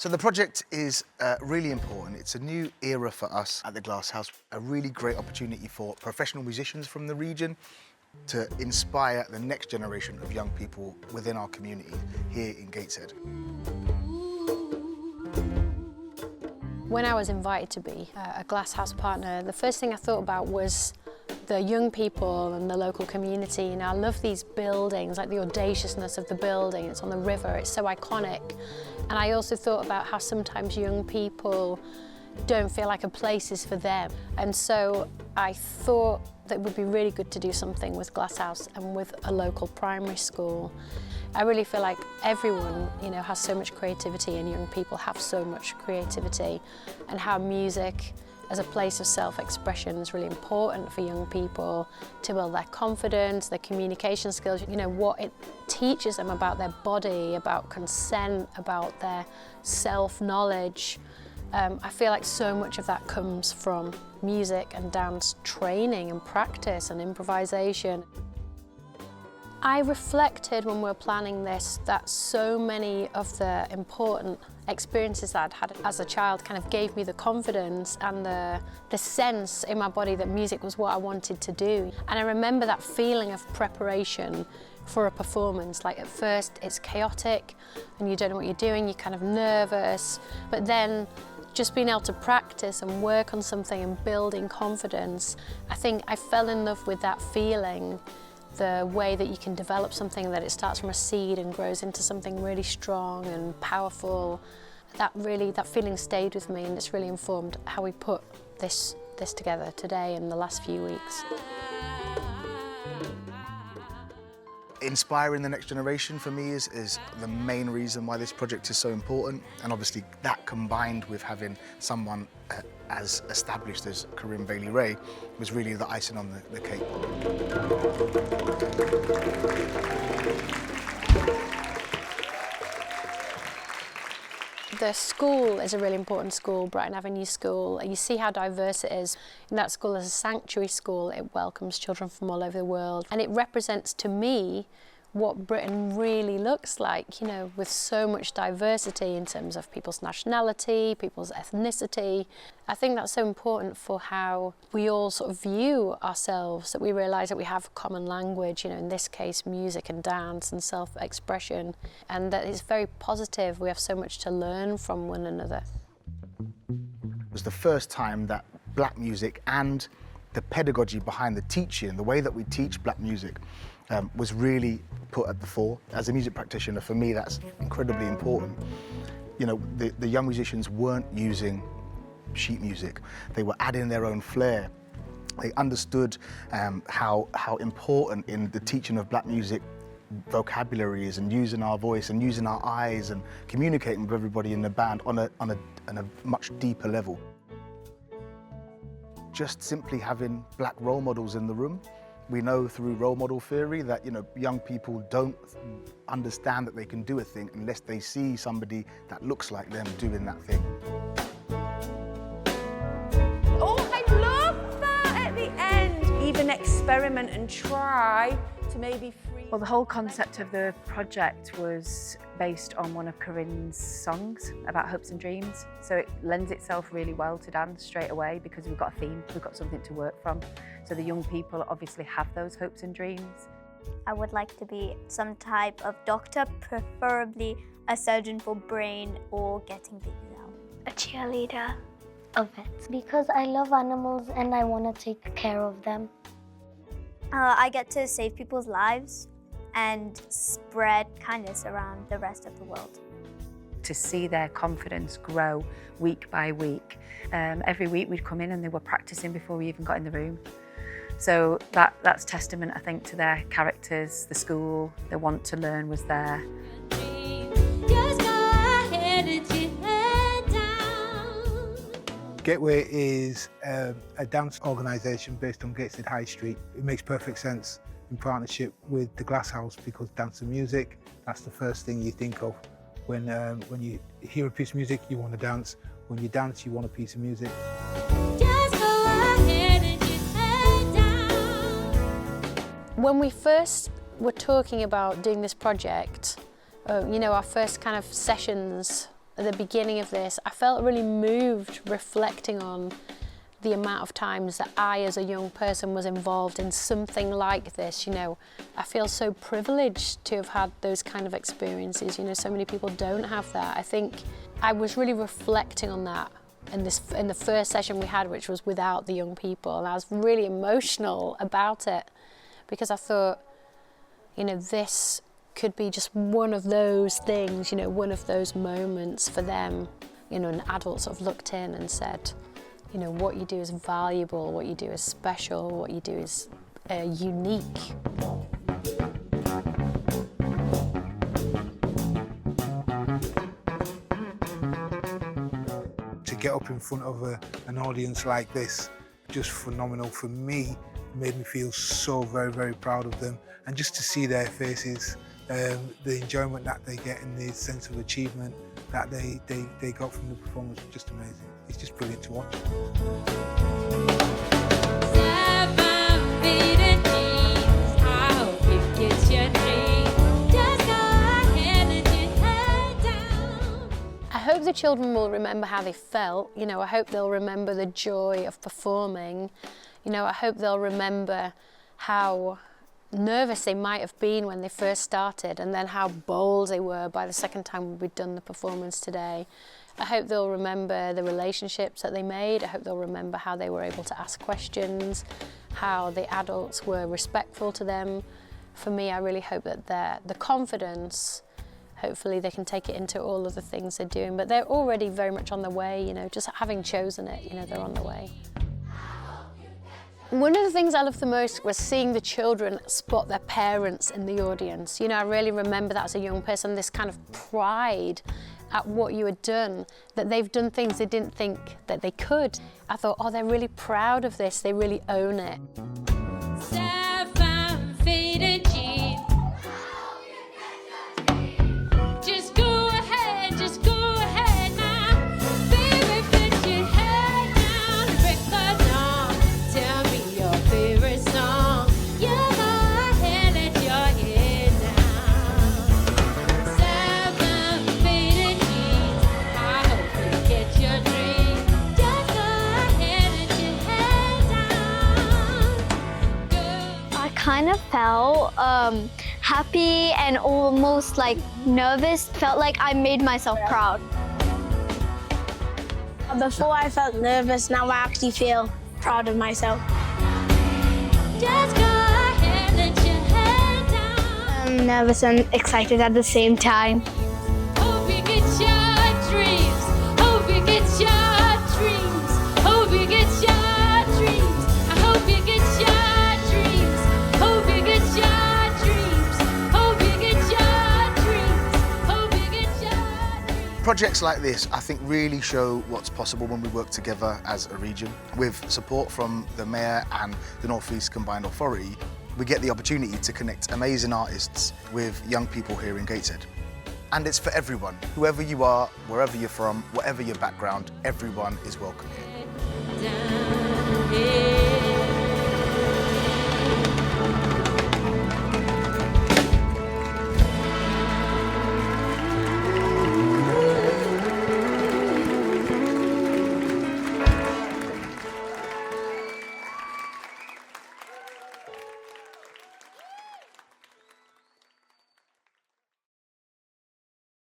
So the project is really important. It's a new era for us at the Glasshouse, a really great opportunity for professional musicians from the region to inspire the next generation of young people within our community here in Gateshead. When I was invited to be a Glasshouse partner, the first thing I thought about was the young people and the local community. And I love these buildings, like the audaciousness of the building. It's on the river, it's so iconic. And I also thought about how sometimes young people don't feel like a place is for them. And so I thought that it would be really good to do something with Glasshouse and with a local primary school. I really feel like everyone, has so much creativity, and young people have so much creativity, and how music as a place of self-expression is really important for young people to build their confidence, their communication skills, what it teaches them about their body, about consent, about their self-knowledge. I feel like so much of that comes from music and dance training and practice and improvisation. I reflected when we were planning this that so many of the important experiences that I'd had as a child kind of gave me the confidence and the sense in my body that music was what I wanted to do. And I remember that feeling of preparation for a performance. Like at first it's chaotic and you don't know what you're doing, you're kind of nervous, but then just being able to practice and work on something and building confidence, I think I fell in love with that feeling. The way that you can develop something, that it starts from a seed and grows into something really strong and powerful. That feeling stayed with me, and it's really informed how we put this together today and the last few weeks. Inspiring the next generation for me is the main reason why this project is so important, and obviously that combined with having someone as established as Corinne Bailey Rae was really the icing on the cake. The school is a really important school, Brighton Avenue School. You see how diverse it is. And that school is a sanctuary school. It welcomes children from all over the world. And it represents to me what Britain really looks like, with so much diversity in terms of people's nationality, people's ethnicity. I think that's so important for how we all sort of view ourselves, that we realise that we have a common language, in this case music and dance and self-expression, and that it's very positive. We have so much to learn from one another. It was the first time that black music and the pedagogy behind the teaching, the way that we teach black music, was really put at the fore. As a music practitioner, for me, that's incredibly important. The young musicians weren't using sheet music. They were adding their own flair. They understood how important in the teaching of black music vocabulary is, and using our voice and using our eyes and communicating with everybody in the band on a much deeper level. Just simply having black role models in the room. We know through role model theory that young people don't understand that they can do a thing unless they see somebody that looks like them doing that thing. Oh, I love that at the end. Even experiment and try to maybe free. Well, the whole concept of the project was based on one of Corinne's songs about hopes and dreams. So it lends itself really well to dance straight away because we've got a theme, we've got something to work from. So the young people obviously have those hopes and dreams. I would like to be some type of doctor, preferably a surgeon for brain or getting babies out. A cheerleader. A vet. Because I love animals and I want to take care of them. I get to save people's lives and spread kindness around the rest of the world. To see their confidence grow week by week. Every week we'd come in and they were practicing before we even got in the room. So that's testament, I think, to their characters, the school, the want to learn was there. Gateway is a dance organisation based on Gateshead High Street. It makes perfect sense in partnership with the Glasshouse because dance and music, that's the first thing you think of. When you hear a piece of music, you want to dance. When you dance, you want a piece of music. When we first were talking about doing this project, our first kind of sessions at the beginning of this, I felt really moved reflecting on the amount of times that I, as a young person, was involved in something like this. You know, I feel so privileged to have had those kind of experiences. You know, so many people don't have that. I think I was really reflecting on that in the first session we had, which was without the young people, and I was really emotional about it because I thought, you know, this could be just one of those things, you know, one of those moments for them. You know, an adult sort of looked in and said, you know, what you do is valuable, what you do is special, what you do is unique. To get up in front of an audience like this, just phenomenal for me. It made me feel so very, very proud of them. And just to see their faces, the enjoyment that they get and the sense of achievement that they got from the performance was just amazing. It's just brilliant to watch. I hope the children will remember how they felt. You know, I hope they'll remember the joy of performing. You know, I hope they'll remember how nervous they might have been when they first started, and then how bold they were by the second time we'd done the performance today. I hope they'll remember the relationships that they made. I hope they'll remember how they were able to ask questions, how the adults were respectful to them. For me, I really hope that the confidence, hopefully they can take it into all of the things they're doing, but they're already very much on the way, you know, just having chosen it, you know, they're on the way. One of the things I loved the most was seeing the children spot their parents in the audience. You know, I really remember that as a young person, this kind of pride at what you had done, that they've done things they didn't think that they could. I thought, oh, they're really proud of this, they really own it. Kind of felt happy and almost like nervous. Felt like I made myself proud. Before I felt nervous, now I actually feel proud of myself. Just go ahead, let your head down. I'm nervous and excited at the same time. Hope you get your dreams. Hope you get your dreams. Hope you get your dreams. I hope you get your Projects like this, I think, really show what's possible when we work together as a region. With support from the Mayor and the North East Combined Authority, we get the opportunity to connect amazing artists with young people here in Gateshead. And it's for everyone. Whoever you are, wherever you're from, whatever your background, everyone is welcome here.